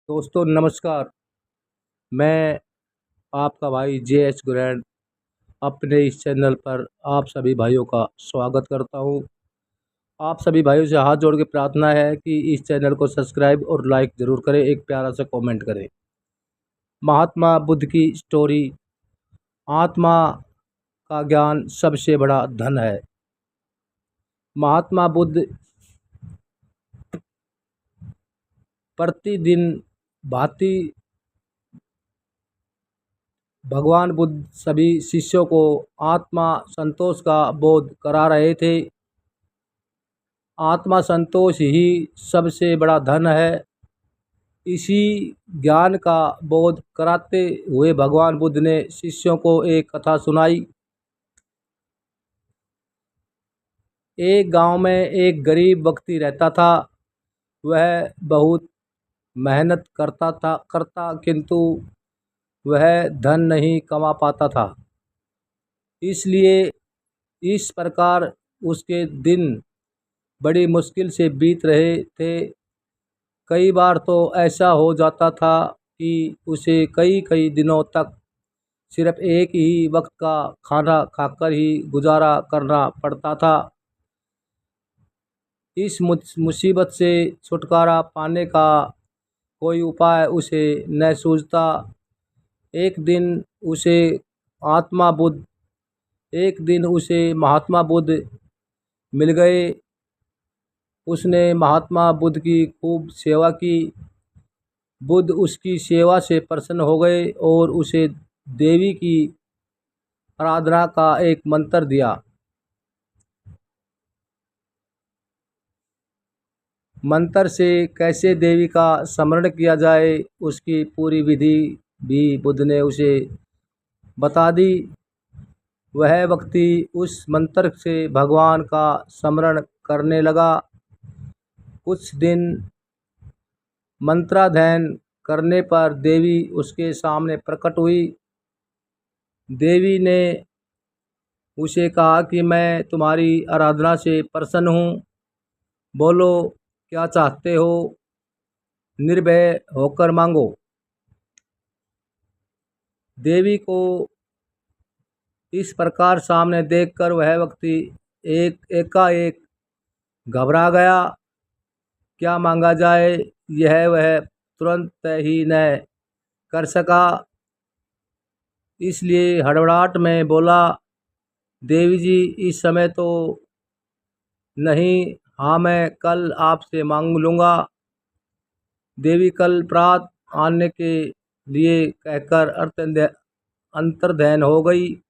दोस्तों नमस्कार। मैं आपका भाई JH ग्रैंड अपने इस चैनल पर आप सभी भाइयों का स्वागत करता हूं। आप सभी भाइयों से हाथ जोड़ के प्रार्थना है कि इस चैनल को सब्सक्राइब और लाइक ज़रूर करें, एक प्यारा सा कमेंट करें। महात्मा बुद्ध की स्टोरी। आत्मा का ज्ञान सबसे बड़ा धन है। महात्मा बुद्ध प्रतिदिन भांति भगवान बुद्ध सभी शिष्यों को आत्मा संतोष का बोध करा रहे थे। आत्मा संतोष ही सबसे बड़ा धन है। इसी ज्ञान का बोध कराते हुए भगवान बुद्ध ने शिष्यों को एक कथा सुनाई। एक गांव में एक गरीब व्यक्ति रहता था। वह बहुत मेहनत करता किंतु वह धन नहीं कमा पाता था। इसलिए इस प्रकार उसके दिन बड़ी मुश्किल से बीत रहे थे। कई बार तो ऐसा हो जाता था कि उसे कई कई दिनों तक सिर्फ एक ही वक्त का खाना खाकर ही गुजारा करना पड़ता था। इस मुसीबत से छुटकारा पाने का कोई उपाय उसे न सूझता। एक दिन उसे आत्मा बुद्ध एक दिन उसे महात्मा बुद्ध मिल गए। उसने महात्मा बुद्ध की खूब सेवा की। बुद्ध उसकी सेवा से प्रसन्न हो गए और उसे देवी की आराधना का एक मंत्र दिया। मंत्र से कैसे देवी का स्मरण किया जाए उसकी पूरी विधि भी बुद्ध ने उसे बता दी। वह व्यक्ति उस मंत्र से भगवान का स्मरण करने लगा। कुछ दिन मंत्राध्ययन करने पर देवी उसके सामने प्रकट हुई। देवी ने उसे कहा कि मैं तुम्हारी आराधना से प्रसन्न हूँ। बोलो क्या चाहते हो, निर्भय होकर मांगो। देवी को इस प्रकार सामने देखकर वह व्यक्ति एकाएक घबरा गया। क्या मांगा जाए यह वह तुरंत ही न कर सका। इसलिए हड़बड़ाहट में बोला, देवी जी इस समय तो नहीं, हाँ मैं कल आपसे मांग लूँगा। देवी कल प्रात आने के लिए कहकर अंतर्ध्यान हो गई।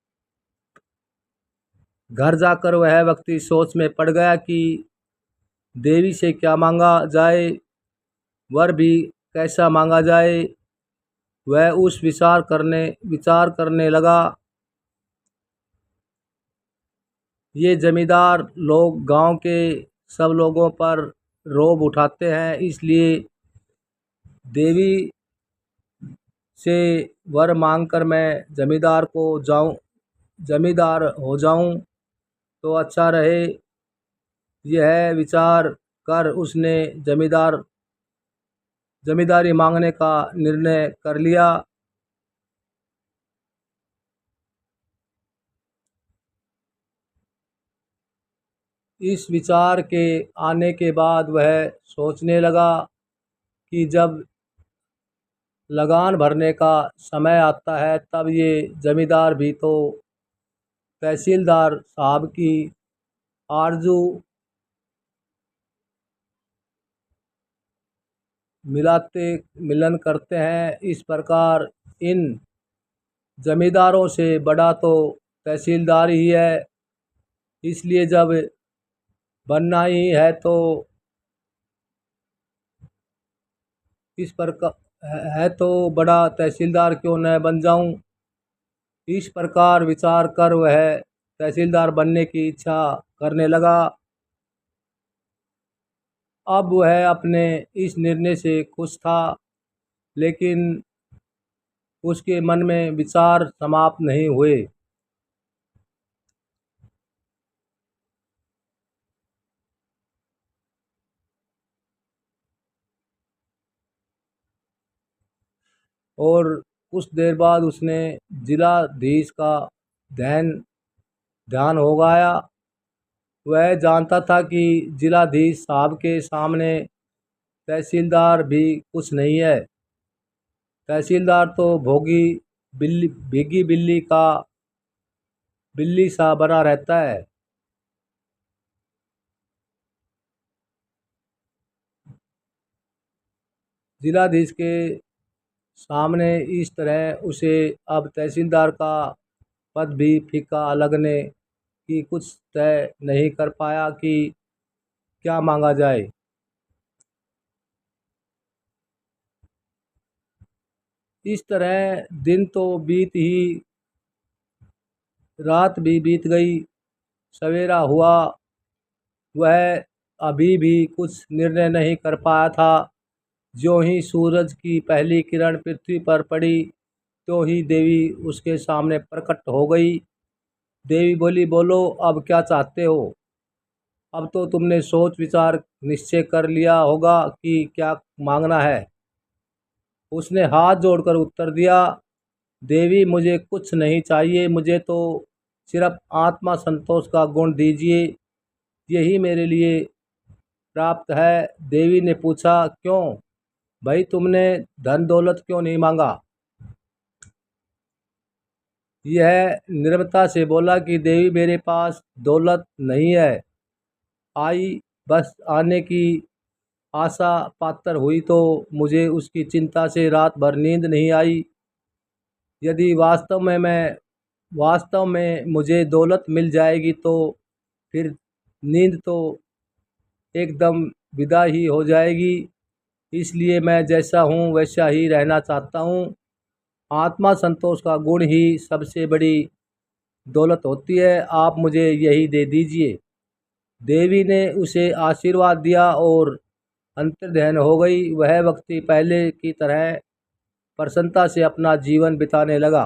घर जाकर वह व्यक्ति सोच में पड़ गया कि देवी से क्या मांगा जाए, वर भी कैसा मांगा जाए। वह उस विचार करने लगा। ये जमींदार लोग गांव के सब लोगों पर रौब उठाते हैं, इसलिए देवी से वर मांगकर मैं जमींदार हो जाऊं तो अच्छा रहे। यह विचार कर उसने जमींदारी मांगने का निर्णय कर लिया। इस विचार के आने के बाद वह सोचने लगा कि जब लगान भरने का समय आता है तब ये जमींदार भी तो तहसीलदार साहब की आरजू मिलन करते हैं। इस प्रकार इन जमींदारों से बड़ा तो तहसीलदार ही है। इसलिए जब बनना ही है तो इस प्रकार है तो बड़ा तहसीलदार क्यों न बन जाऊं। इस प्रकार विचार कर वह तहसीलदार बनने की इच्छा करने लगा। अब वह अपने इस निर्णय से खुश था, लेकिन उसके मन में विचार समाप्त नहीं हुए। और कुछ देर बाद उसने जिलाधीश का ध्यान ध्यान हो गया। वह जानता था कि जिलाधीश साहब के सामने तहसीलदार भी कुछ नहीं है। तहसीलदार तो भीगी बिल्ली सा बना रहता है। जिलाधीश के सामने इस तरह उसे अब तहसीलदार का पद भी फीका लगने की कुछ तय नहीं कर पाया कि क्या मांगा जाए। इस तरह दिन तो बीत ही रात भी बीत गई। सवेरा हुआ। वह अभी भी कुछ निर्णय नहीं कर पाया था। ज्यों ही सूरज की पहली किरण पृथ्वी पर पड़ी त्यों ही देवी उसके सामने प्रकट हो गई। देवी बोली, बोलो अब क्या चाहते हो। अब तो तुमने सोच विचार निश्चय कर लिया होगा कि क्या मांगना है। उसने हाथ जोड़कर उत्तर दिया, देवी मुझे कुछ नहीं चाहिए, मुझे तो सिर्फ आत्मा संतोष का गुण दीजिए, यही मेरे लिए प्राप्त है। देवी ने पूछा, क्यों भाई, तुमने धन दौलत क्यों नहीं मांगा। यह निर्ममता से बोला कि देवी मेरे पास दौलत नहीं है, आई बस आने की आशा पात्र हुई तो मुझे उसकी चिंता से रात भर नींद नहीं आई। यदि वास्तव में मुझे दौलत मिल जाएगी तो फिर नींद तो एकदम विदा ही हो जाएगी। इसलिए मैं जैसा हूँ वैसा ही रहना चाहता हूँ। आत्मा संतोष का गुण ही सबसे बड़ी दौलत होती है, आप मुझे यही दे दीजिए। देवी ने उसे आशीर्वाद दिया और अंतर्ध्यान हो गई। वह व्यक्ति पहले की तरह प्रसन्नता से अपना जीवन बिताने लगा।